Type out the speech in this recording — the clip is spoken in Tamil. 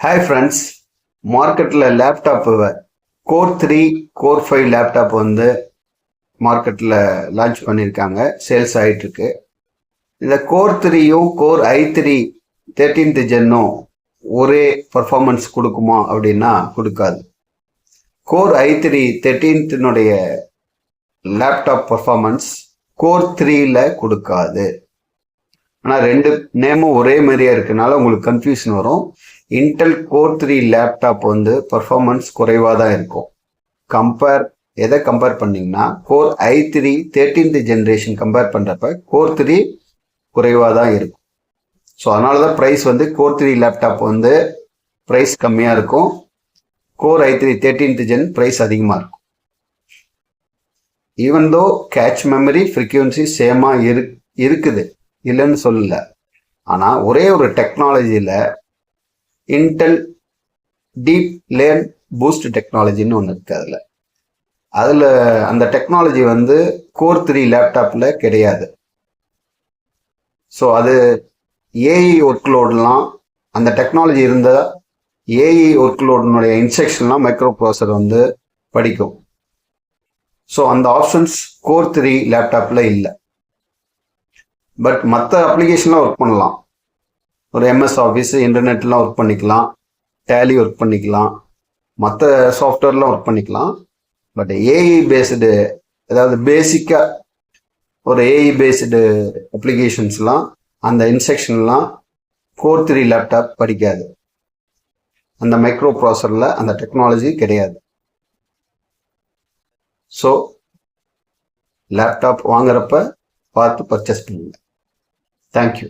ஹாய் ஃப்ரெண்ட்ஸ், மார்க்கெட்டில் லேப்டாப்பு கோர் 3 கோர் 5 லேப்டாப் வந்து மார்க்கெட்டில் லான்ச் பண்ணியிருக்காங்க. சேல்ஸ் ஆகிட்டுருக்கு. இந்த கோர் 3யும் கோர் i3 13th ஜென்னும் ஒரே பர்ஃபார்மன்ஸ் கொடுக்குமா அப்படின்னா கொடுக்காது. Core i3 13th laptop performance core 3ல கொடுக்காது. ஆனால் ரெண்டு நேமும் ஒரே மாதிரியா இருக்கனால உங்களுக்கு கன்ஃபியூஷன் வரும். இன்டெல் கோர் 3 லேப்டாப் வந்து பர்ஃபார்மன்ஸ் குறைவாக தான் இருக்கும். எதை கம்பேர் பண்ணிங்கன்னா core i3 13th generation compare பண்ணுறப்ப கோர் 3 குறைவாக தான் இருக்கும். ஸோ அதனால தான் ப்ரைஸ் வந்து கோர் 3 லேப்டாப் வந்து ப்ரைஸ் கம்மியாக இருக்கும். Core i3 13th gen price அதிகமாக இருக்கும். Even though cache memory frequency சேமாக இருக்குது, இல்லைன்னு சொல்லல. ஆனால் ஒரே ஒரு டெக்னாலஜியில் இன்டெல் டீப் லேர்ன் பூஸ்ட் டெக்னாலஜின்னு ஒன்று இருக்குது. அதில் அந்த டெக்னாலஜி வந்து கோர் 3 லேப்டாப்பில் கிடையாது. ஸோ அது ஏஇ ஒர்க்லோடெலாம் அந்த டெக்னாலஜி இருந்தால் ஏஇ ஒர்க்லோடினுடைய இன்ஸ்ட்ரக்ஷன்லாம் மைக்ரோ ப்ராசஸர் வந்து படிக்கும். ஸோ அந்த ஆப்ஷன்ஸ் கோர் 3 லேப்டாப்பில் இல்லை. பட் மற்ற அப்ளிகேஷன்லாம் ஒர்க் பண்ணலாம். ஒரு எம்எஸ் ஆஃபீஸ், இன்டர்நெட்லாம் ஒர்க் பண்ணிக்கலாம், டேலி ஒர்க் பண்ணிக்கலாம், மற்ற சாஃப்ட்வேர்லாம் ஒர்க் பண்ணிக்கலாம். பட் ஏஇ பேஸ்டு, அதாவது பேசிக்காக ஒரு ஏஇ பேஸ்டு அப்ளிகேஷன்ஸ்லாம் அந்த இன்ஸ்ட்ரக்ஷன்லாம் கோர் 3 லேப்டாப் படிக்காது. அந்த மைக்ரோ ப்ராசஸரில் அந்த டெக்னாலஜி கிடையாது. ஸோ லேப்டாப் வாங்குறப்ப பார்த்து பர்ச்சேஸ் பண்ணுங்க. தேங்க்யூ.